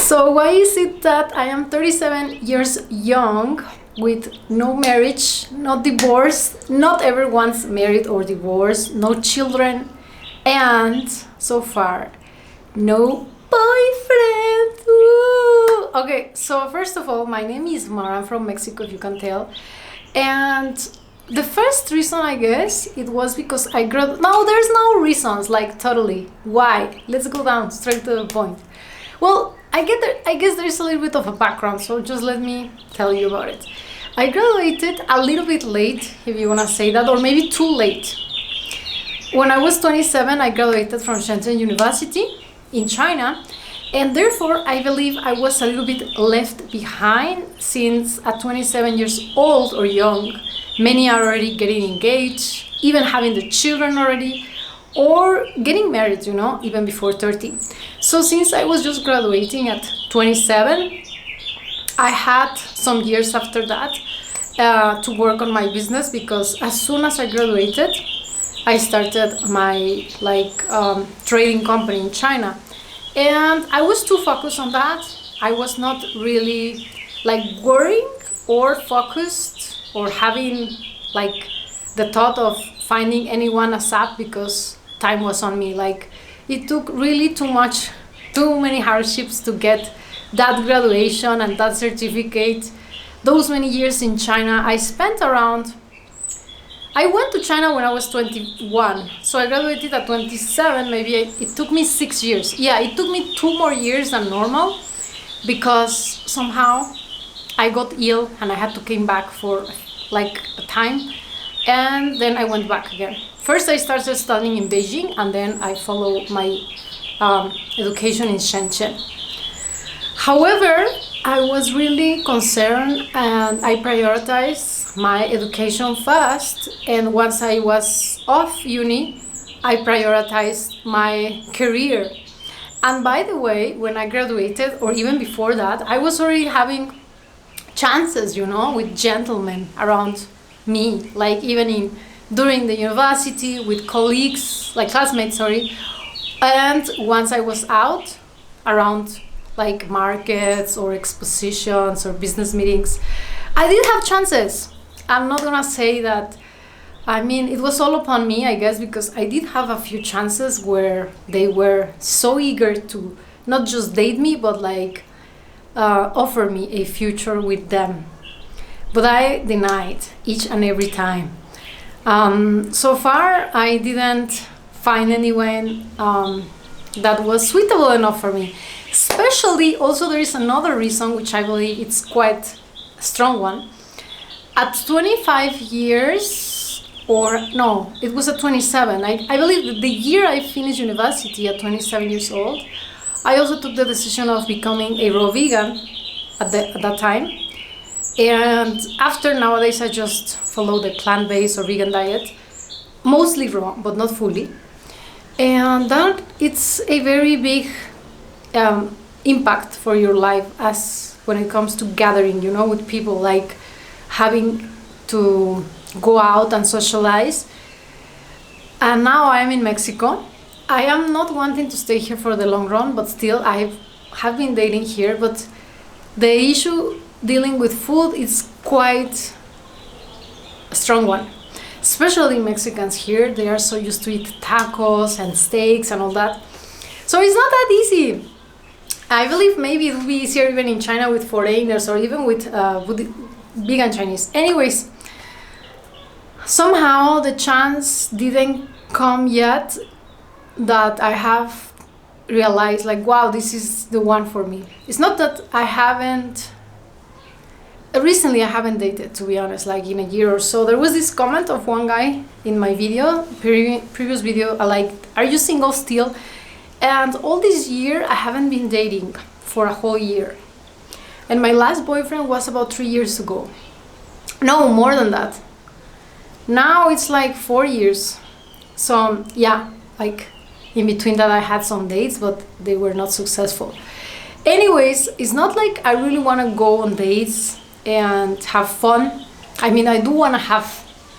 So why is it that I am 37 years young with no marriage, not divorced, not everyone's married or divorced, no children, and so far, no boyfriend? Ooh. Okay, so first of all, my name is Mara. I'm from Mexico, if you can tell. And the first reason, I guess, it was because I grew. No, there's no reasons, like totally. Why? Let's go down straight to the point. Well, I guess there's a little bit of a background, so just let me tell you about it. I graduated a little bit late, if you want to say that, or maybe too late. When I was 27, I graduated from Shenzhen University in China, and therefore I believe I was a little bit left behind, since at 27 years old or young, many are already getting engaged, even having the children already, or getting married, even before 30. So since I was just graduating at 27, I had some years after that to work on my business, because as soon as I graduated, I started my trading company in China. And I was too focused on that. I was not really worrying or focused or having the thought of finding anyone ASAP, because time was on me. It took really too many hardships to get that graduation and that certificate. Those many years in China, I went to China when I was 21, so I graduated at 27. Maybe it took me 6 years. Yeah, it took me 2 more years than normal, because somehow I got ill and I had to come back for a time, and then I went back again. First I started studying in Beijing, and then I followed my education in Shenzhen. However, I was really concerned, and I prioritized my education first, and once I was off uni, I prioritized my career. And by the way, when I graduated, or even before that, I was already having chances, with gentlemen around me, even during the university, with colleagues, classmates, sorry. And once I was out around markets or expositions or business meetings, I did have chances. I'm not gonna say that, it was all upon me, I guess, because I did have a few chances where they were so eager to not just date me, but offer me a future with them. But I denied each and every time. So far, I didn't find anyone that was suitable enough for me. Especially, also, there is another reason, which I believe it's quite a strong one. At 25 years, or no, it was at 27. I believe that the year I finished university at 27 years old, I also took the decision of becoming a raw vegan at that time. And after, nowadays, I just follow the plant-based or vegan diet, mostly raw, but not fully. And that it's a very big impact for your life, as when it comes to gathering, with people, having to go out and socialize. And now I am in Mexico. I am not wanting to stay here for the long run, but still I have been dating here. But the issue dealing with food is quite a strong one. Especially Mexicans here, they are so used to eat tacos and steaks and all that. So it's not that easy. I believe maybe it would be easier even in China with foreigners, or even with vegan Chinese. Anyways, somehow the chance didn't come yet that I have realized, wow, this is the one for me. It's not that recently I haven't dated, to be honest, in a year or so. There was this comment of one guy in my video, previous video, are you single still? And all this year I haven't been dating for a whole year. And my last boyfriend was about 3 years ago. No, more than that. Now it's 4 years. So yeah, in between that I had some dates, but they were not successful. Anyways, it's not I really want to go on dates and have fun. I do want to have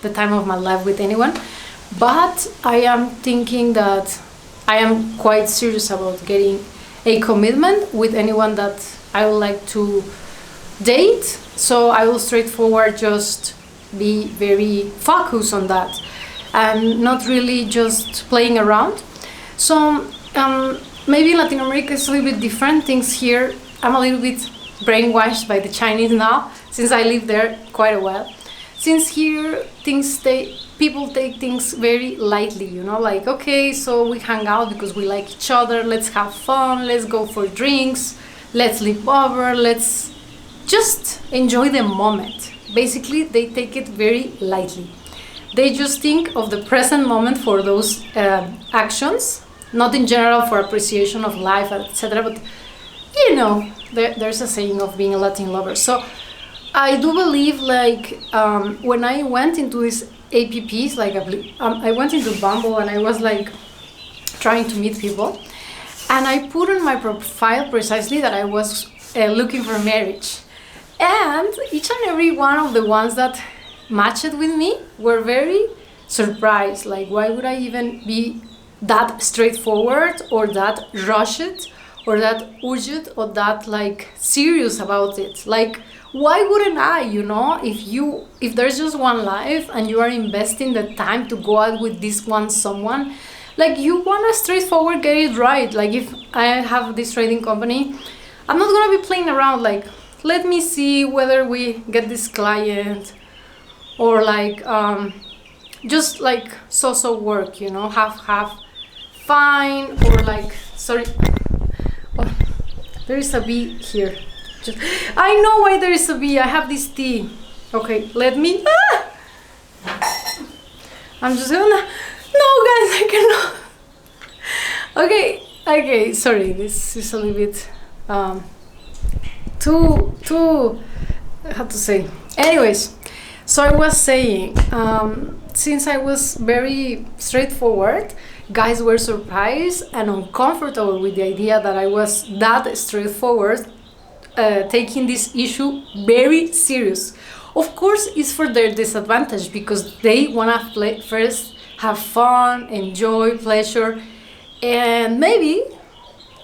the time of my life with anyone, but I am thinking that I am quite serious about getting a commitment with anyone that I would like to date. So I will straightforward just be very focused on that and not really just playing around. So maybe in Latin America it's a little bit different. Things here, I'm a little bit brainwashed by the Chinese now, since I live there quite a while. Since here people take things very lightly, you know, like, okay, so we hang out because we like each other, let's have fun, let's go for drinks, let's sleep over, let's just enjoy the moment. Basically, they take it very lightly. They just think of the present moment for those actions, not in general for appreciation of life, etc. But you know, there's a saying of being a Latin lover. So I do believe, like, when I went into these apps, like I went into Bumble and I was like trying to meet people, and I put on my profile precisely that I was looking for marriage, and each and every one of the ones that matched with me were very surprised. Like, why would I even be that straightforward or that rushed or that urgent or that like serious about it? Like, why wouldn't I, you know, if there's just one life and you are investing the time to go out with this one someone, like, you want to straightforward get it right. Like, if I have this trading company, I'm not gonna be playing around like, let me see whether we get this client, or like just like so work, you know, have fine, or like, sorry, oh, there is a bee here. Just, I know why there is a bee. I have this tea. Okay, let me. I'm just gonna. No, guys, I cannot. Okay. Sorry, this is a little bit too. How to say? Anyways, so I was saying, since I was very straightforward, guys were surprised and uncomfortable with the idea that I was that straightforward. Taking this issue very serious. Of course, it's for their disadvantage because they wanna first have fun, enjoy, pleasure, and maybe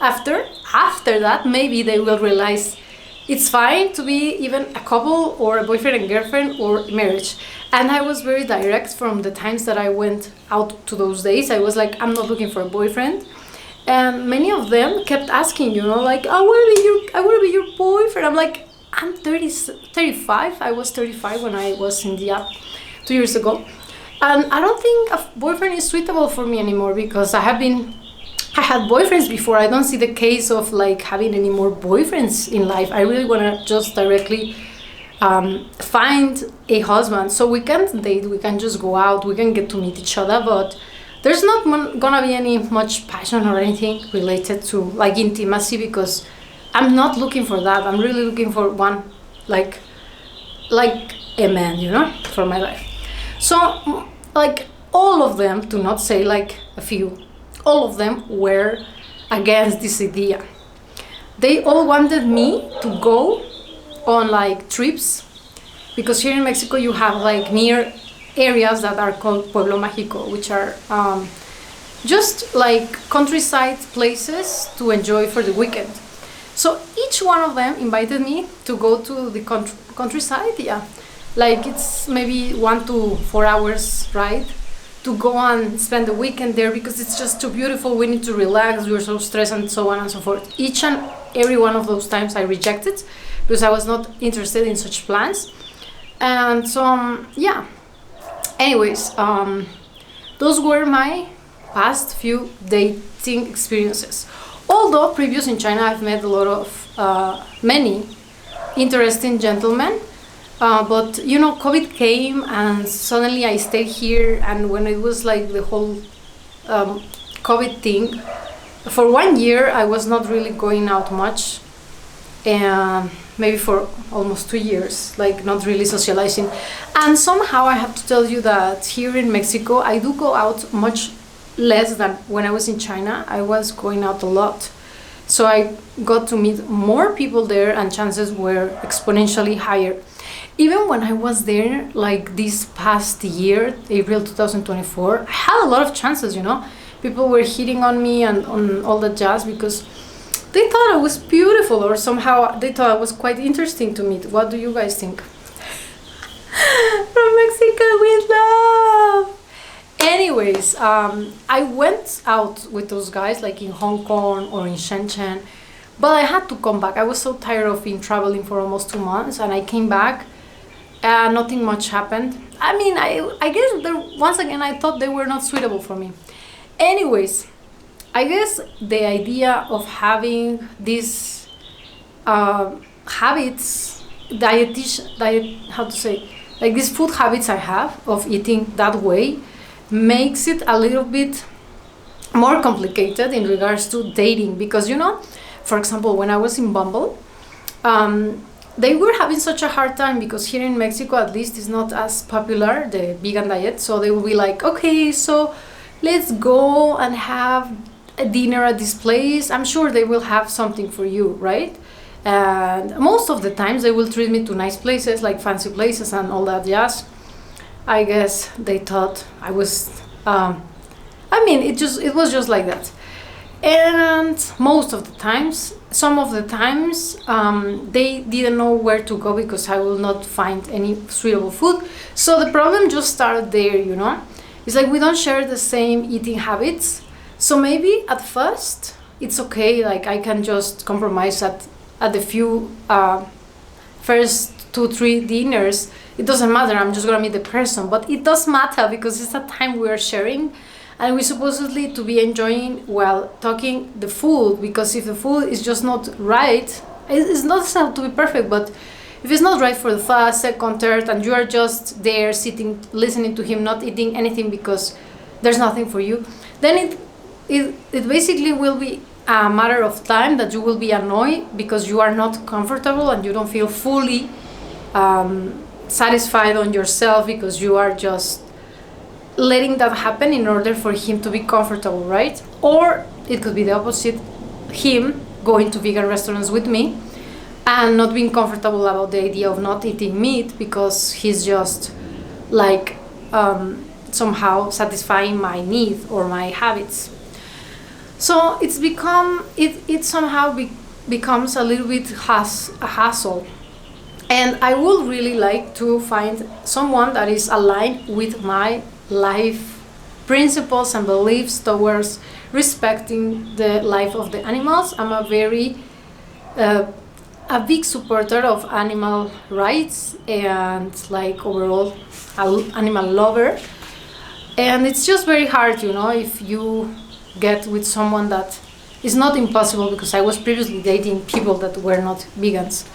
after that, maybe they will realize it's fine to be even a couple or a boyfriend and girlfriend or marriage. And I was very direct from the times that I went out to those days. I was like, I'm not looking for a boyfriend. And many of them kept asking, you know, like, I want to be your boyfriend. I'm like, I'm 35. I was 35 when I was in the app 2 years ago. And I don't think a boyfriend is suitable for me anymore because I had boyfriends before. I don't see the case of like having any more boyfriends in life. I really want to just directly find a husband. So we can date, we can just go out, we can get to meet each other, but there's not gonna be any much passion or anything related to like intimacy, because I'm not looking for that. I'm really looking for one like a man, you know, for my life. So like all of them, to not say like a few, all of them were against this idea. They all wanted me to go on like trips, because here in Mexico you have like near areas that are called Pueblo Mágico, which are just like countryside places to enjoy for the weekend. So each one of them invited me to go to the countryside, yeah. Like it's maybe 1 to 4 hours ride to go and spend the weekend there, because it's just too beautiful, we need to relax, we're so stressed, and so on and so forth. Each and every one of those times I rejected because I was not interested in such plans. And so yeah. Anyways, those were my past few dating experiences. Although previous in China, I've met a lot of many interesting gentlemen, but you know, COVID came and suddenly I stayed here. And when it was like the whole COVID thing, for 1 year I was not really going out much, and maybe for almost 2 years, like not really socializing. And somehow I have to tell you that here in Mexico, I do go out much less than when I was in China. I was going out a lot. So I got to meet more people there and chances were exponentially higher. Even when I was there, like this past year, April 2024, I had a lot of chances, you know. People were hitting on me and on all the jazz, because they thought I was beautiful, or somehow they thought I was quite interesting to meet. What do you guys think? From Mexico with love. Anyways, I went out with those guys like in Hong Kong or in Shenzhen, but I had to come back. I was so tired of being traveling for almost 2 months, and I came back. Nothing much happened. I mean, I guess once again I thought they were not suitable for me. Anyways, I guess the idea of having these habits, how to say, like these food habits I have of eating that way, makes it a little bit more complicated in regards to dating. Because, you know, for example, when I was in Bumble, they were having such a hard time because here in Mexico, at least, is not as popular, the vegan diet. So they will be like, okay, so let's go and have a dinner at this place. I'm sure they will have something for you, right? And most of the times they will treat me to nice places, like fancy places and all that jazz. I guess they thought I was, it was just like that. And most of the times, some of the times, they didn't know where to go because I will not find any suitable food. So the problem just started there, you know? It's like we don't share the same eating habits. So maybe at first it's okay, like I can just compromise at the few first 2-3 dinners. It doesn't matter, I'm just gonna meet the person. But it does matter because it's a time we are sharing, and we're supposedly to be enjoying while talking the food. Because if the food is just not right, it's not supposed to be perfect, but if it's not right for the first, second, third, and you are just there sitting, listening to him, not eating anything because there's nothing for you, then it basically will be a matter of time that you will be annoyed because you are not comfortable and you don't feel fully satisfied on yourself because you are just letting that happen in order for him to be comfortable, right? Or it could be the opposite, him going to vegan restaurants with me and not being comfortable about the idea of not eating meat because he's just like somehow satisfying my need or my habits. So it's become, it somehow becomes a little bit a hassle. And I would really like to find someone that is aligned with my life principles and beliefs towards respecting the life of the animals. I'm a very a big supporter of animal rights and like overall animal lover. And it's just very hard, you know, if you get with someone that is not impossible, because I was previously dating people that were not vegans.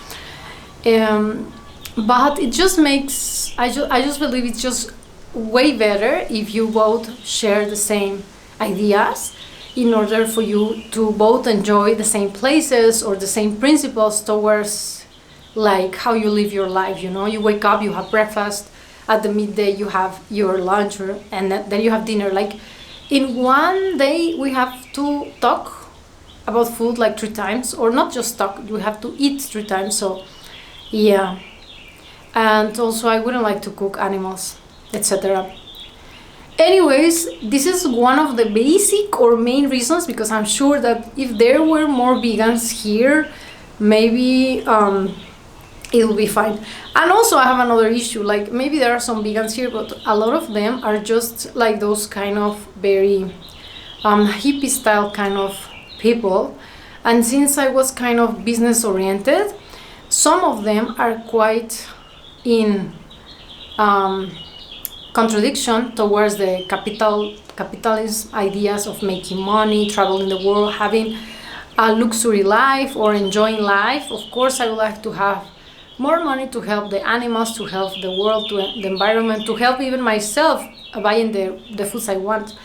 But it just makes, I just believe it's just way better if you both share the same ideas in order for you to both enjoy the same places or the same principles towards like how you live your life. You know, you wake up, you have breakfast, at the midday you have your lunch, and then you have dinner. Like in one day we have to talk about food like 3 times, or not just talk, we have to eat 3 times. So yeah, and also I wouldn't like to cook animals, etc. Anyways, this is one of the basic or main reasons, because I'm sure that if there were more vegans here, maybe it will be fine. And also I have another issue, like maybe there are some vegans here, but a lot of them are just like those kind of very hippie style kind of people. And since I was kind of business oriented, some of them are quite in contradiction towards the capitalist ideas of making money, traveling the world, having a luxury life or enjoying life. Of course, I would like to have more money to help the animals, to help the world, to the environment, to help even myself buying the foods I want.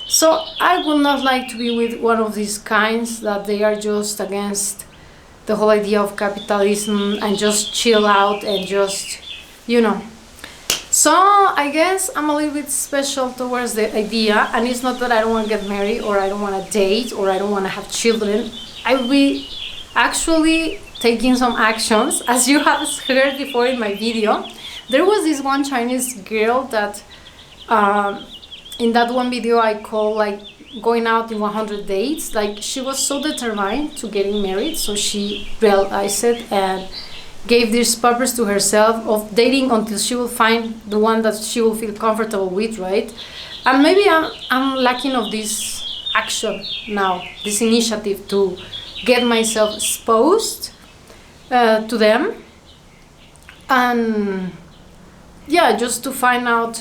So I would not like to be with one of these kinds that they are just against the whole idea of capitalism and just chill out and just, you know. So I guess I'm a little bit special towards the idea, and it's not that I don't want to get married or I don't want to date or I don't want to have children. I will be actually taking some actions, as you have heard before in my video. There was this one Chinese girl that in that one video I call like going out in 100 dates. Like, she was so determined to getting married, so she realized it and gave this purpose to herself of dating until she will find the one that she will feel comfortable with, right? And maybe I'm lacking of this action now, this initiative to get myself exposed to them, and yeah, just to find out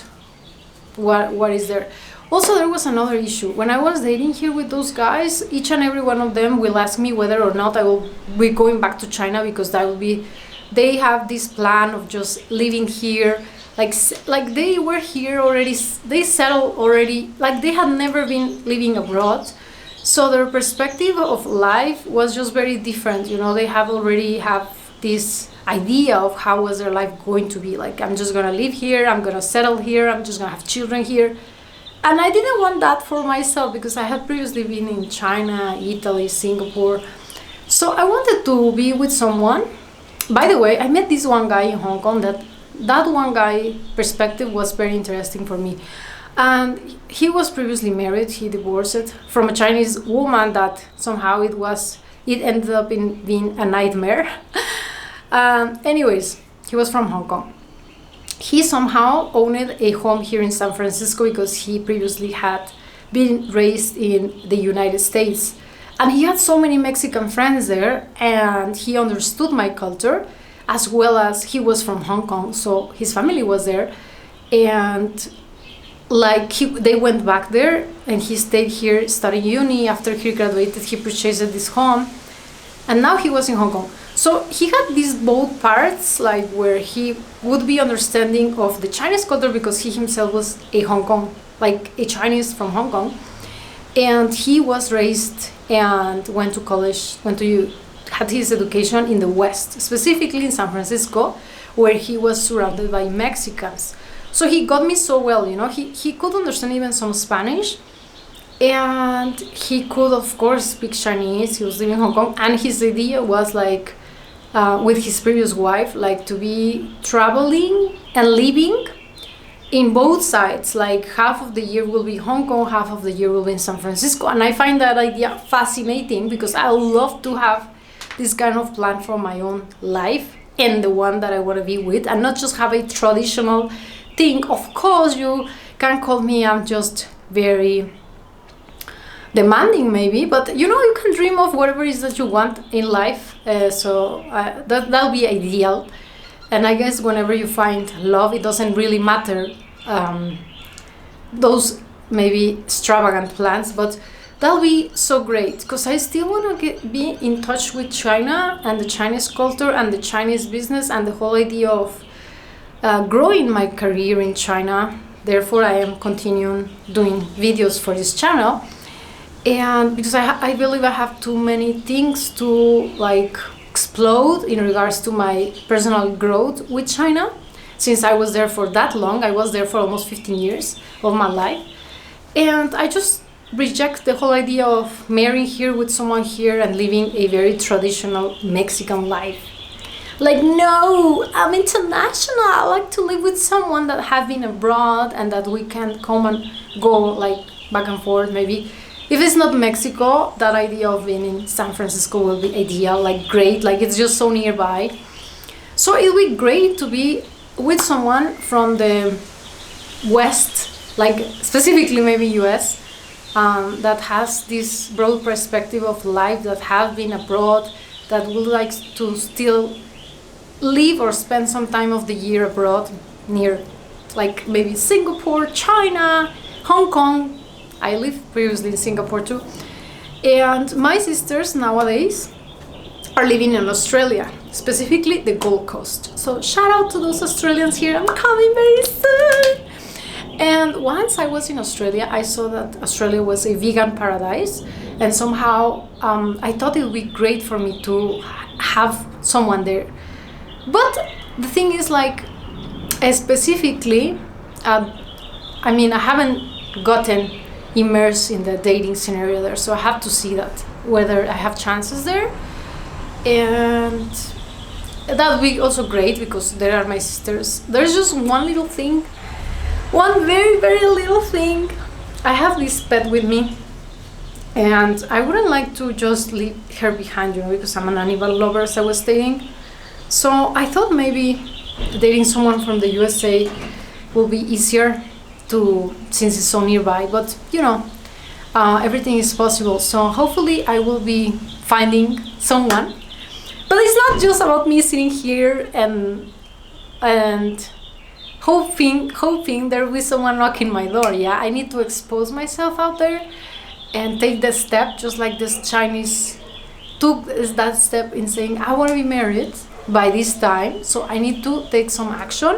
what is there. Also, there was another issue. When I was dating here with those guys, each and every one of them will ask me whether or not I will be going back to China, because that will be, they have this plan of just living here, like they were here already, they settled already, like they had never been living abroad. So their perspective of life was just very different. You know, they have already have this idea of how was their life going to be. Like, I'm just gonna live here, I'm gonna settle here, I'm just gonna have children here. And I didn't want that for myself, because I had previously been in China, Italy, Singapore. So I wanted to be with someone. By the way, I met this one guy in Hong Kong. That one guy perspective was very interesting for me. And he was previously married. He divorced from a Chinese woman that somehow it ended up in being a nightmare. Anyways, he was from Hong Kong. He somehow owned a home here in San Francisco because he previously had been raised in the United States. And he had so many Mexican friends there, and he understood my culture, as well as he was from Hong Kong, so his family was there. And like they went back there, and he stayed here studying uni. After he graduated, he purchased this home, and now he was in Hong Kong. So he had these both parts, like where he would be understanding of the Chinese culture, because he himself was a Hong Kong, like a Chinese from Hong Kong, and he was raised and went to college, had his education in the West, specifically in San Francisco, where he was surrounded by Mexicans. So he got me so well, you know, he could understand even some Spanish, and he could, of course, speak Chinese. He was living in Hong Kong, and his idea was like, with his previous wife, like to be traveling and living in both sides. Like half of the year will be Hong Kong, half of the year will be in San Francisco. And I find that idea fascinating, because I love to have this kind of plan for my own life and the one that I want to be with, and not just have a traditional thing. Of course, you can call me, I'm just very demanding maybe, but you know, you can dream of whatever it is that you want in life. So that'll be ideal. And I guess whenever you find love, it doesn't really matter those maybe extravagant plans, but that'll be so great, because I still want to be in touch with China and the Chinese culture and the Chinese business and the whole idea of growing my career in China. Therefore, I am continuing doing videos for this channel, and because I believe I have too many things to like explode in regards to my personal growth with China. Since I was there for that long, I was there for almost 15 years of my life, and I just reject the whole idea of marrying here with someone here and living a very traditional Mexican life. Like, no, I'm international. I like to live with someone that have been abroad and that we can come and go like back and forth. Maybe if it's not Mexico, that idea of being in San Francisco will be ideal, like great, like it's just so nearby. So it'll be great to be with someone from the West, like specifically maybe US, that has this broad perspective of life, that have been abroad, that would like to still live or spend some time of the year abroad, near like maybe Singapore, China, Hong Kong. I lived previously in Singapore too. And my sisters nowadays are living in Australia, specifically the Gold Coast. So shout out to those Australians here, I'm coming very soon. And once I was in Australia, I saw that Australia was a vegan paradise, and somehow I thought it would be great for me to have someone there. But the thing is, like, specifically, I mean, I haven't gotten immersed in the dating scenario there, so I have to see that, whether I have chances there. And that would be also great, because there are my sisters. There's just one little thing, one very, very little thing. I have this pet with me. And I wouldn't like to just leave her behind, because I'm an animal lover, as I was stating. So I thought maybe dating someone from the USA will be easier since it's so nearby. But everything is possible. So hopefully I will be finding someone. But it's not just about me sitting here and hoping there will be someone knocking my door. Yeah, I need to expose myself out there and take the step, just like this Chinese took that step in saying, I want to be married by this time, so I need to take some action.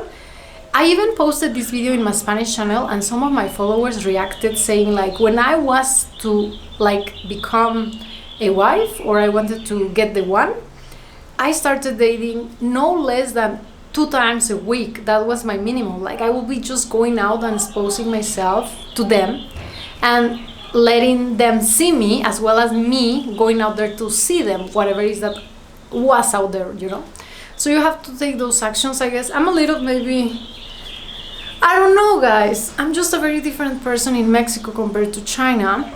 I even posted this video in my Spanish channel, and some of my followers reacted saying, like, when I was to become a wife, or I wanted to get the one, I started dating no less than 2 times a week. That was my minimum. Like, I would be just going out and exposing myself to them and letting them see me, as well as me going out there to see them, whatever it is that was out there. So you have to take those actions, I guess. I'm a little, maybe, I don't know, guys. I'm just a very different person in Mexico compared to China.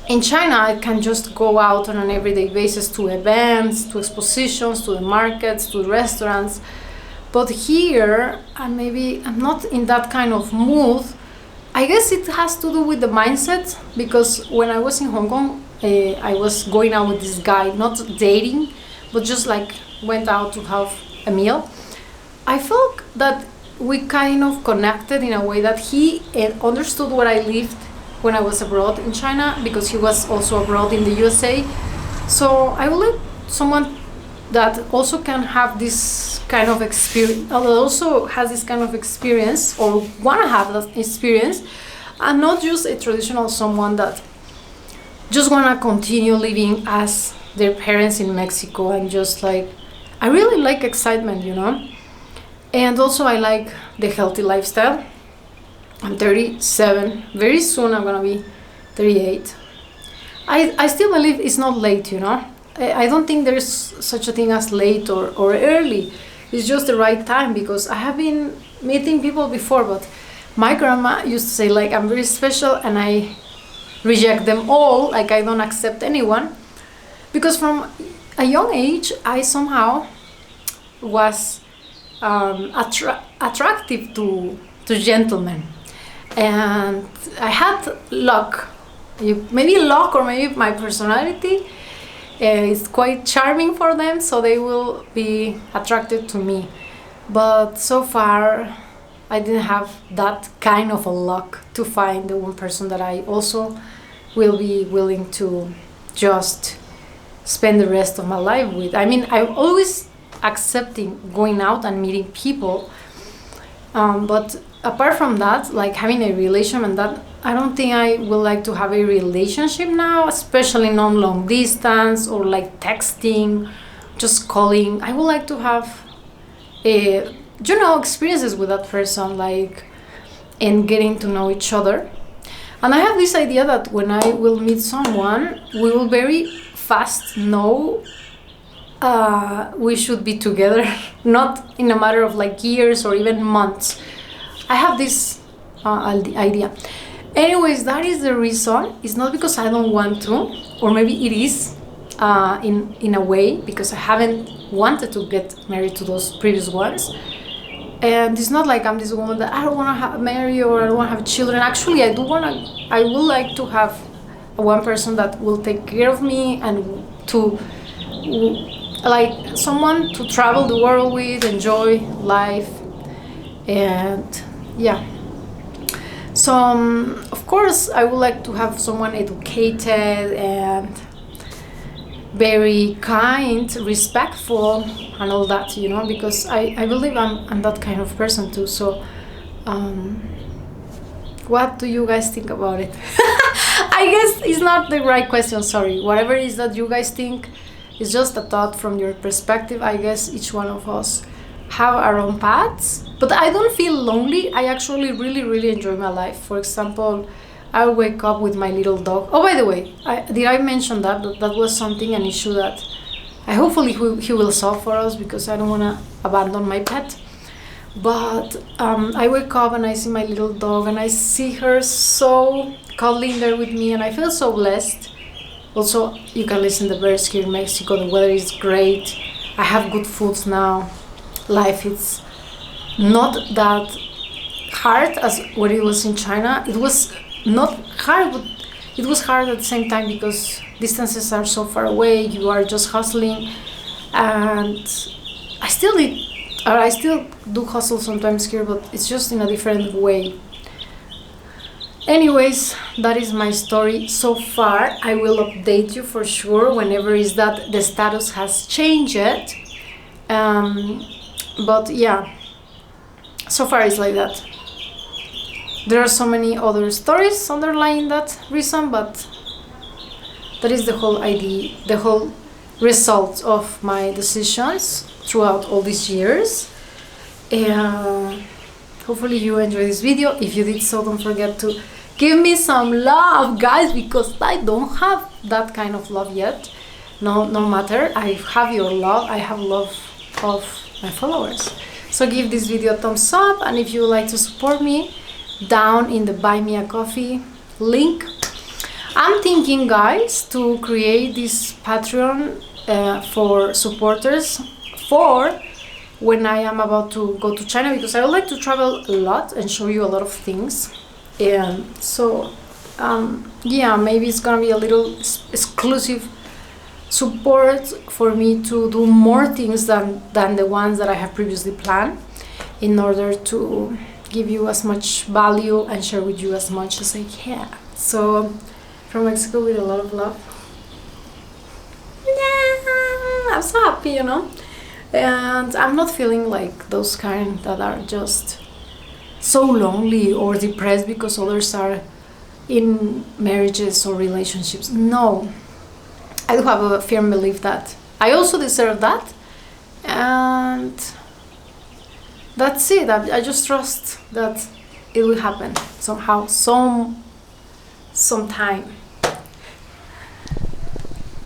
In China, I can just go out on an everyday basis to events, to expositions, to the markets, to restaurants. But here, maybe I'm not in that kind of mood. I guess it has to do with the mindset, because when I was in Hong Kong, I was going out with this guy, not dating, but just went out to have a meal. I felt that we kind of connected in a way that he understood what I lived when I was abroad in China, because he was also abroad in the USA. So I would like someone that also can have this kind of experience, also has this kind of experience, or want to have that experience, and not just a traditional someone that just want to continue living as their parents in Mexico, and just I really like excitement, and also I like the healthy lifestyle. I'm 37, very soon I'm gonna be 38. I still believe it's not late, I don't think there's such a thing as late or early. It's just the right time, because I have been meeting people before, but my grandma used to say, I'm very special and I reject them all, I don't accept anyone. Because from a young age, I somehow was attractive to gentlemen. And I had luck, maybe luck, or maybe my personality is quite charming for them, so they will be attracted to me. But so far I didn't have that kind of a luck to find the one person that I also will be willing to just spend the rest of my life with. I mean, I'm always accepting going out and meeting people, but apart from that, having a relation, and that, I don't think I would like to have a relationship now, especially non long distance, or texting, just calling. I would like to have experiences with that person, and getting to know each other. And I have this idea that when I will meet someone, we will very fast know we should be together, not in a matter of years or even months. I have this idea. Anyways, that is the reason. It's not because I don't want to, or maybe it is in a way, because I haven't wanted to get married to those previous ones. And it's not like I'm this woman that I don't want to marry, or I don't want to have children. Actually, I would like to have one person that will take care of me, and to someone to travel the world with, enjoy life, and yeah. So of course I would like to have someone educated and very kind, respectful, and all that, because I believe I'm that kind of person too. So what do you guys think about it? I guess it's not the right question, sorry. Whatever it is that you guys think is just a thought from your perspective. I guess each one of us have our own paths, but I don't feel lonely. I actually really enjoy my life. For example, I wake up with my little dog. Oh, by the way, did I mention that was an issue that hopefully he will solve for us, because I don't want to abandon my pet. But I wake up and I see my little dog and I see her so cuddling there with me, and I feel so blessed. Also, you can listen to the birds here in Mexico. The weather is great. I have good foods now. Life is not that hard as when it was in China. It was not hard, but it was hard at the same time because distances are so far away. You are just hustling, and I still need, or I still do hustle sometimes here, but it's just in a different way. Anyways, that is my story so far. I will update you for sure whenever is that the status has changed. But yeah, so far it's like that. There are so many other stories underlying that reason, but that is the whole idea, the whole result of my decisions throughout all these years. And hopefully you enjoyed this video. If you did so, don't forget to give me some love, guys, because I don't have that kind of love yet. No matter, I have your love, I have love of my followers. So give this video a thumbs up, and if you would like to support me, down in the Buy Me a Coffee link. I'm thinking, guys, to create this Patreon for supporters for when I am about to go to China, because I would like to travel a lot and show you a lot of things. And so yeah, maybe it's gonna be a little exclusive support for me to do more things than the ones that I have previously planned, in order to give you as much value and share with you as much as I can. So from Mexico with a lot of love. Yeah, I'm so happy, you know, and I'm not feeling like those kind that are just so lonely or depressed because others are in marriages or relationships. No, I do have a firm belief that I also deserve that, and that's it. I just trust that it will happen somehow, sometime.